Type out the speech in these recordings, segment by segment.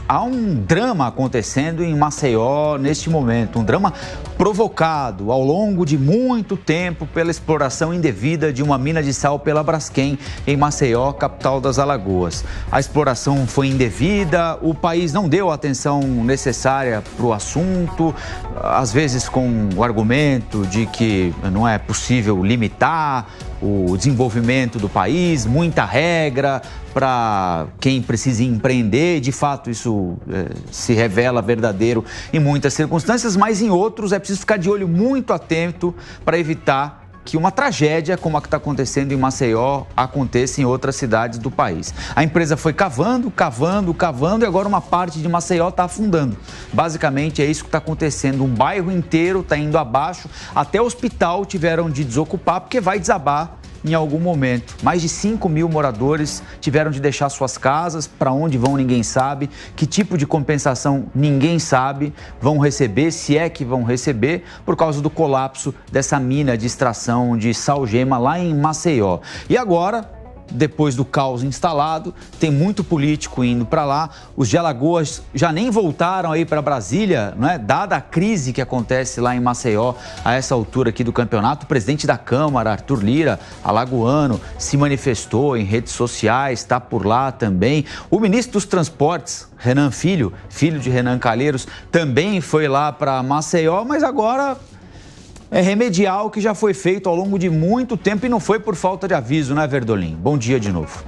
há um drama acontecendo em Maceió neste momento, um drama provocado ao longo de muito tempo pela exploração indevida de uma mina de sal pela Braskem em Maceió, capital das Alagoas. A exploração foi indevida, o país não deu a atenção necessária para o assunto, às vezes com o argumento de que não é possível limitar o desenvolvimento do país, muita regra para quem precisa empreender. De fato, isso se revela verdadeiro em muitas circunstâncias, mas em outros é preciso ficar de olho muito atento para evitar que uma tragédia como a que está acontecendo em Maceió aconteça em outras cidades do país. A empresa foi cavando e agora uma parte de Maceió está afundando. Basicamente é isso que está acontecendo. Um bairro inteiro está indo abaixo, até o hospital tiveram de desocupar porque vai desabar em algum momento. Mais de 5 mil moradores tiveram de deixar suas casas. Para onde vão, ninguém sabe. Que tipo de compensação, ninguém sabe. Vão receber, se é que vão receber, por causa do colapso dessa mina de extração de sal-gema lá em Maceió. E agora, depois do caos instalado, tem muito político indo para lá. Os de Alagoas já nem voltaram aí para Brasília, não é? Dada a crise que acontece lá em Maceió a essa altura aqui do campeonato. O presidente da Câmara, Arthur Lira, alagoano, se manifestou em redes sociais, está por lá também. O ministro dos Transportes, Renan Filho, filho de Renan Calheiros, também foi lá para Maceió, mas agora é remediar o que já foi feito ao longo de muito tempo e não foi por falta de aviso, né, Verdolim? Bom dia de novo.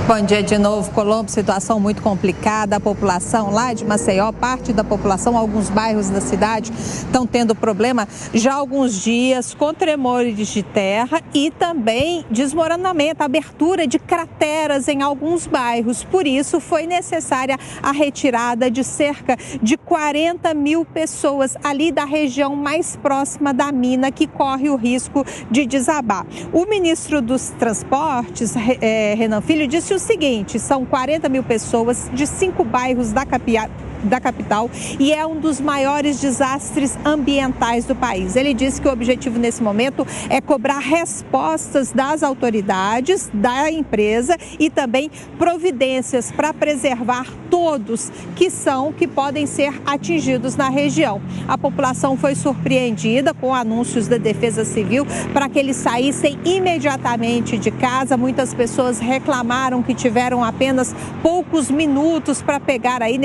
Bom dia de novo, Colombo. Situação muito complicada. A população lá de Maceió, parte da população, alguns bairros da cidade estão tendo problema já há alguns dias com tremores de terra e também desmoronamento, abertura de crateras em alguns bairros. Por isso, foi necessária a retirada de cerca de 40 mil pessoas ali da região mais próxima da mina, que corre o risco de desabar. O ministro dos Transportes, Renan Filho, disse o seguinte: são 40 mil pessoas de 5 bairros da capital e é um dos maiores desastres ambientais do país. Ele disse que o objetivo nesse momento é cobrar respostas das autoridades, da empresa e também providências para preservar todos que podem ser atingidos na região. A população foi surpreendida com anúncios da Defesa Civil para que eles saíssem imediatamente de casa. Muitas pessoas reclamaram que tiveram apenas poucos minutos para pegar aí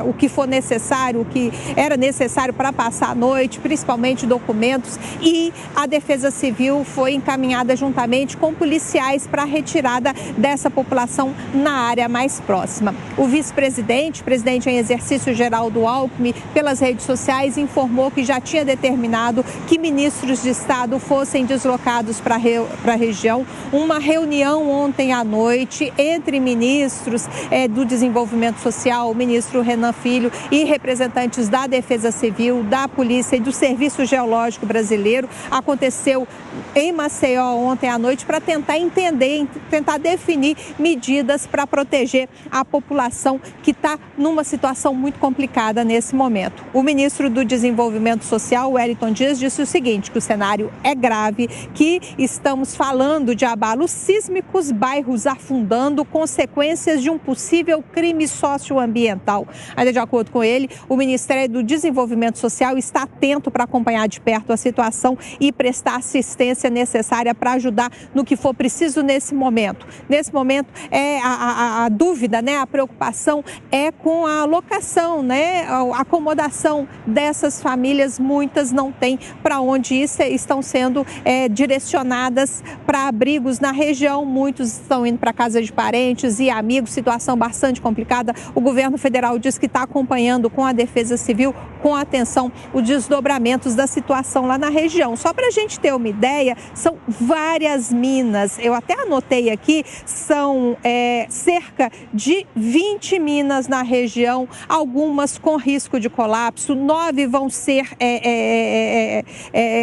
o que for necessário, o que era necessário para passar a noite, principalmente documentos, e a Defesa Civil foi encaminhada juntamente com policiais para a retirada dessa população na área mais próxima. O vice-presidente, presidente em exercício Geraldo Alckmin, pelas redes sociais, informou que já tinha determinado que ministros de Estado fossem deslocados para a região. Uma reunião ontem à noite entre ministros do Desenvolvimento Social, o ministro Renan Filho e representantes da Defesa Civil, da Polícia e do Serviço Geológico Brasileiro, aconteceu em Maceió ontem à noite para tentar entender, tentar definir medidas para proteger a população que está numa situação muito complicada nesse momento. O ministro do Desenvolvimento Social, Wellington Dias, disse o seguinte, que o cenário é grave, que estamos falando de abalos sísmicos, bairros afundando, consequências de um possível crime socioambiental. Ainda de acordo com ele, o Ministério do Desenvolvimento Social está atento para acompanhar de perto a situação e prestar assistência necessária para ajudar no que for preciso nesse momento. Nesse momento, a dúvida, né, a preocupação é com a locação, né, a acomodação dessas famílias. Muitas não têm para onde ir, estão sendo direcionadas para abrigos na região. Muitos estão indo para casa de parentes e amigos, situação bastante complicada. O governo federal diz que está acompanhando com a Defesa Civil, com atenção, os desdobramentos da situação lá na região. Só para a gente ter uma ideia, são várias minas. Eu até anotei aqui, são cerca de 20 minas na região, algumas com risco de colapso, 9 vão ser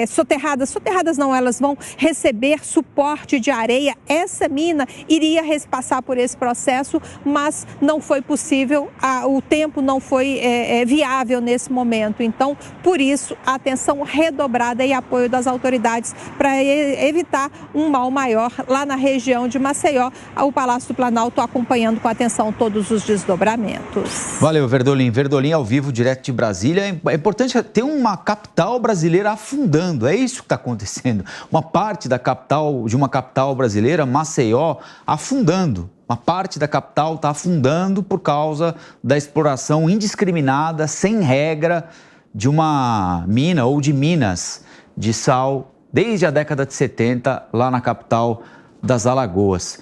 soterradas. Soterradas não, elas vão receber suporte de areia. Essa mina iria passar por esse processo, mas não foi possível. O tempo não foi viável nesse momento. Então, por isso, a atenção redobrada e apoio das autoridades para evitar um mal maior lá na região de Maceió. O Palácio do Planalto acompanhando com atenção todos os desdobramentos. Valeu, Verdolim. Verdolim ao vivo, direto de Brasília. É importante ter uma capital brasileira afundando. É isso que está acontecendo. Uma parte da capital, de uma capital brasileira, Maceió, afundando. Uma parte da capital está afundando por causa da exploração indiscriminada, sem regra, de uma mina ou de minas de sal desde a década de 70, lá na capital das Alagoas.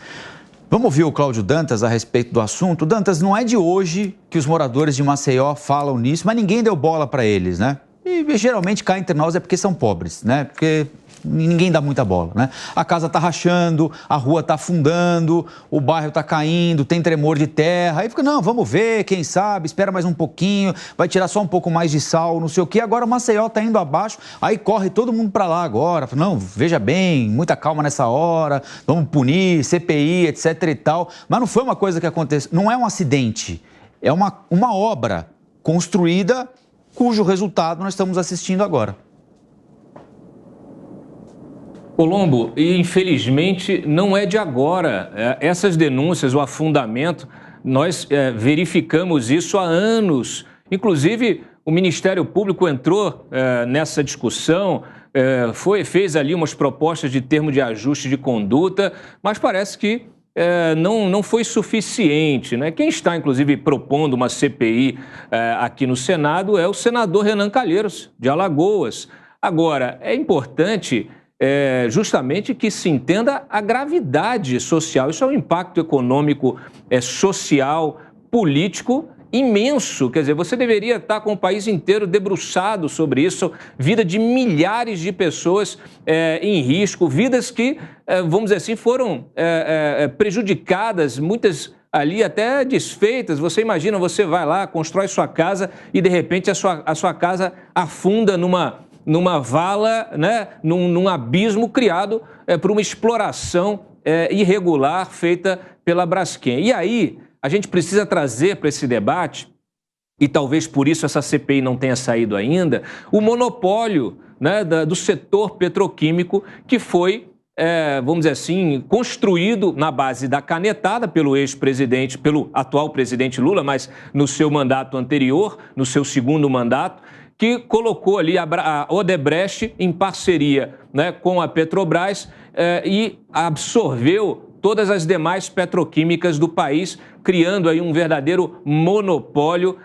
Vamos ouvir o Cláudio Dantas a respeito do assunto. Dantas, não é de hoje que os moradores de Maceió falam nisso, mas ninguém deu bola para eles, né? E geralmente cá entre nós é porque são pobres, né? Porque ninguém dá muita bola, né? A casa tá rachando, a rua tá afundando, o bairro tá caindo, tem tremor de terra. Aí fica, não, vamos ver, quem sabe, espera mais um pouquinho, vai tirar só um pouco mais de sal, não sei o quê. Agora Maceió tá indo abaixo, aí corre todo mundo para lá agora. Não, veja bem, muita calma nessa hora, vamos punir, CPI, etc e tal. Mas não foi uma coisa que aconteceu, não é um acidente, é uma obra construída cujo resultado nós estamos assistindo agora. Colombo, e infelizmente não é de agora. Essas denúncias, o afundamento, nós verificamos isso há anos. Inclusive, o Ministério Público entrou nessa discussão, fez ali umas propostas de termo de ajuste de conduta, mas parece que não foi suficiente, né? Quem está, inclusive, propondo uma CPI aqui no Senado é o senador Renan Calheiros, de Alagoas. Agora, é importante justamente que se entenda a gravidade social. Isso é um impacto econômico, social, político imenso. Quer dizer, você deveria estar com o país inteiro debruçado sobre isso, vida de milhares de pessoas em risco, vidas que, vamos dizer assim, foram prejudicadas, muitas ali até desfeitas. Você imagina, você vai lá, constrói sua casa e de repente a sua casa afunda numa vala, né, num abismo criado por uma exploração irregular feita pela Braskem. E aí, a gente precisa trazer para esse debate, e talvez por isso essa CPI não tenha saído ainda, o monopólio, né, do setor petroquímico que foi, vamos dizer assim, construído na base da canetada pelo ex-presidente, pelo atual presidente Lula, mas no seu mandato anterior, no seu segundo mandato, que colocou ali a Odebrecht em parceria, né, com a Petrobras e absorveu todas as demais petroquímicas do país, criando aí um verdadeiro monopólio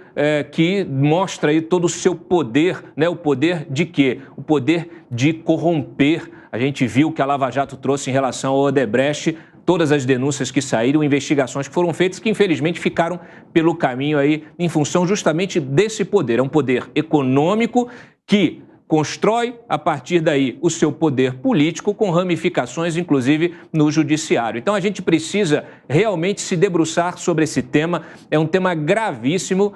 que mostra aí todo o seu poder, né? O poder de quê? O poder de corromper. A gente viu que a Lava Jato trouxe em relação ao Odebrecht, todas as denúncias que saíram, investigações que foram feitas, que infelizmente ficaram pelo caminho aí em função justamente desse poder. É um poder econômico que constrói, a partir daí, o seu poder político, com ramificações, inclusive, no judiciário. Então, a gente precisa realmente se debruçar sobre esse tema. É um tema gravíssimo.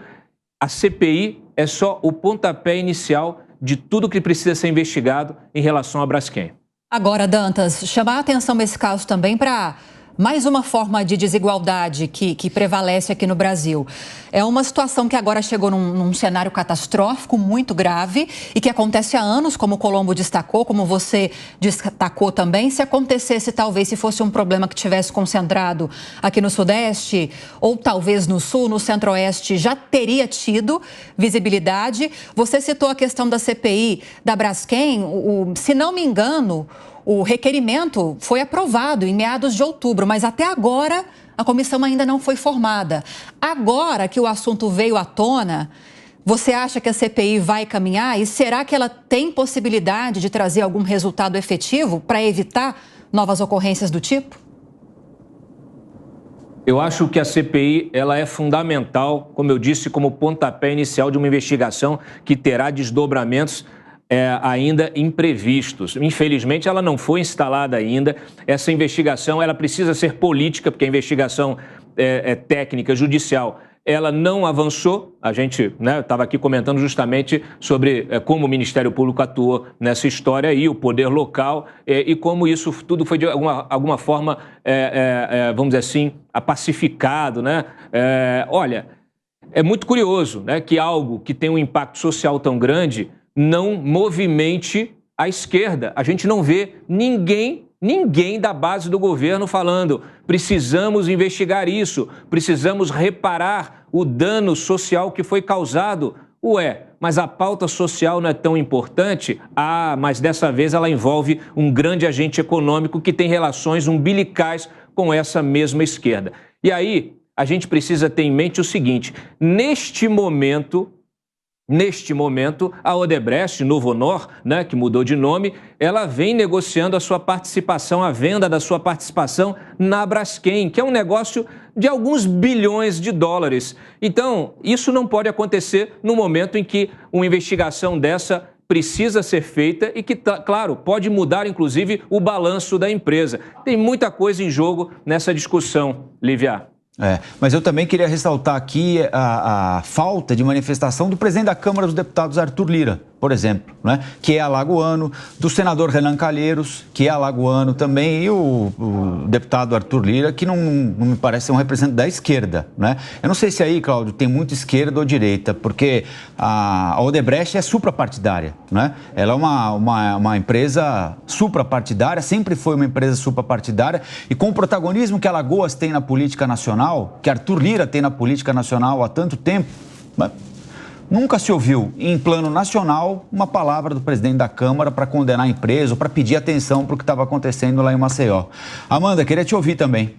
A CPI é só o pontapé inicial de tudo que precisa ser investigado em relação à Braskem. Agora, Dantas, chamar a atenção nesse caso também para mais uma forma de desigualdade que prevalece aqui no Brasil. É uma situação que agora chegou num cenário catastrófico muito grave e que acontece há anos, como o Colombo destacou, como você destacou também. Se acontecesse, talvez, se fosse um problema que tivesse concentrado aqui no Sudeste ou talvez no Sul, no Centro-Oeste, já teria tido visibilidade. Você citou a questão da CPI da Braskem. Se não me engano, o requerimento foi aprovado em meados de outubro, mas até agora a comissão ainda não foi formada. Agora que o assunto veio à tona, você acha que a CPI vai caminhar e será que ela tem possibilidade de trazer algum resultado efetivo para evitar novas ocorrências do tipo? Eu acho que a CPI ela é fundamental, como eu disse, como pontapé inicial de uma investigação que terá desdobramentos ainda imprevistos. Infelizmente, ela não foi instalada ainda. Essa investigação ela precisa ser política, porque a investigação técnica, judicial, ela não avançou. A gente estava aqui comentando justamente sobre como o Ministério Público atuou nessa história aí, o poder local, e como isso tudo foi de alguma forma, vamos dizer assim, pacificado, né? Olha, é muito curioso, né, que algo que tem um impacto social tão grande não movimente a esquerda. A gente não vê ninguém da base do governo falando: precisamos investigar isso, precisamos reparar o dano social que foi causado. Ué, mas a pauta social não é tão importante? Ah, mas dessa vez ela envolve um grande agente econômico que tem relações umbilicais com essa mesma esquerda. E aí, a gente precisa ter em mente o seguinte: neste momento, a Odebrecht, Novonor, né, que mudou de nome, ela vem negociando a sua participação, a venda da sua participação na Braskem, que é um negócio de alguns bilhões de dólares. Então, isso não pode acontecer no momento em que uma investigação dessa precisa ser feita e que, claro, pode mudar, inclusive, o balanço da empresa. Tem muita coisa em jogo nessa discussão, Lívia. Mas eu também queria ressaltar aqui a falta de manifestação do presidente da Câmara dos Deputados, Arthur Lira, por exemplo, né? Que é alagoano, do senador Renan Calheiros, que é alagoano também, e o deputado Arthur Lira, que não me parece ser um representante da esquerda, né? Eu não sei se aí, Cláudio, tem muito esquerda ou direita, porque a Odebrecht é suprapartidária, né? Ela é uma empresa suprapartidária, sempre foi uma empresa suprapartidária, e com o protagonismo que Alagoas tem na política nacional, que Arthur Lira tem na política nacional há tanto tempo, né? Nunca se ouviu, em plano nacional, uma palavra do presidente da Câmara para condenar a empresa ou para pedir atenção para o que estava acontecendo lá em Maceió. Amanda, queria te ouvir também.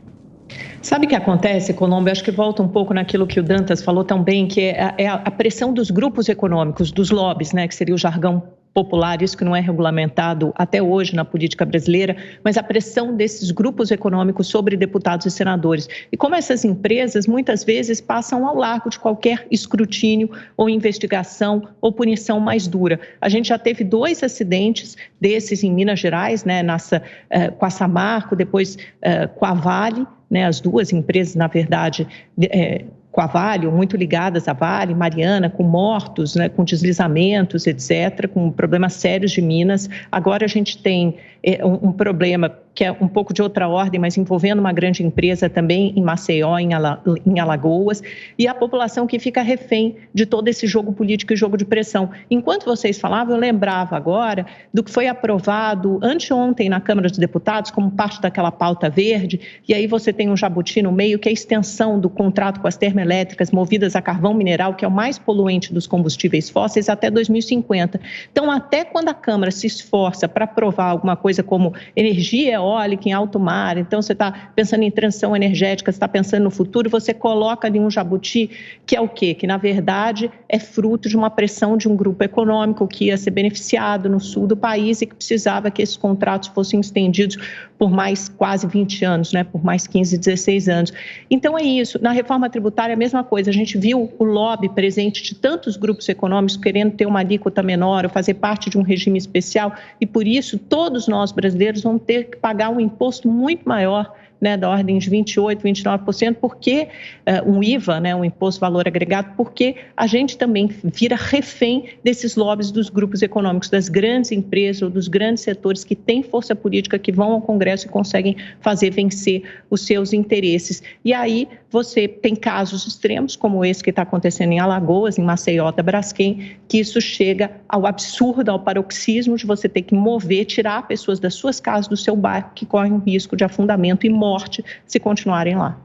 Sabe o que acontece, Colombo? Eu acho que volta um pouco naquilo que o Dantas falou também, que é a pressão dos grupos econômicos, dos lobbies, né, que seria o jargão popular, isso que não é regulamentado até hoje na política brasileira, mas a pressão desses grupos econômicos sobre deputados e senadores. E como essas empresas muitas vezes passam ao largo de qualquer escrutínio ou investigação ou punição mais dura. A gente já teve 2 acidentes desses em Minas Gerais, né, com a Samarco, depois com a Vale, né, as 2 empresas, na verdade, com a Vale, ou muito ligadas à Vale, Mariana, com mortos, né, com deslizamentos, etc., com problemas sérios de Minas. Agora a gente tem um problema que é um pouco de outra ordem, mas envolvendo uma grande empresa também em Maceió, em Alagoas, e a população que fica refém de todo esse jogo político e jogo de pressão. Enquanto vocês falavam, eu lembrava agora do que foi aprovado anteontem na Câmara dos Deputados como parte daquela pauta verde, e aí você tem um jabuti no meio, que é a extensão do contrato com as termoelétricas movidas a carvão mineral, que é o mais poluente dos combustíveis fósseis, até 2050. Então, até quando a Câmara se esforça para aprovar alguma coisa como energia eólica em alto mar, então você está pensando em transição energética, você está pensando no futuro, você coloca ali um jabuti, que é o quê? Que, na verdade, é fruto de uma pressão de um grupo econômico que ia ser beneficiado no sul do país e que precisava que esses contratos fossem estendidos por mais quase 20 anos, né? Por mais 15, 16 anos. Então, é isso. Na reforma tributária, a mesma coisa. A gente viu o lobby presente de tantos grupos econômicos querendo ter uma alíquota menor ou fazer parte de um regime especial, e, por isso, todos nós brasileiros vamos ter que pagar um imposto muito maior, né, da ordem de 28%, 29%, porque um IVA, né, um imposto de valor agregado, porque a gente também vira refém desses lobbies dos grupos econômicos, das grandes empresas ou dos grandes setores que têm força política, que vão ao Congresso e conseguem fazer vencer os seus interesses. E aí você tem casos extremos, como esse que está acontecendo em Alagoas, em Maceió, da Braskem, que isso chega ao absurdo, ao paroxismo de você ter que mover, tirar pessoas das suas casas, do seu bairro, que correm um risco de afundamento e morte se continuarem lá.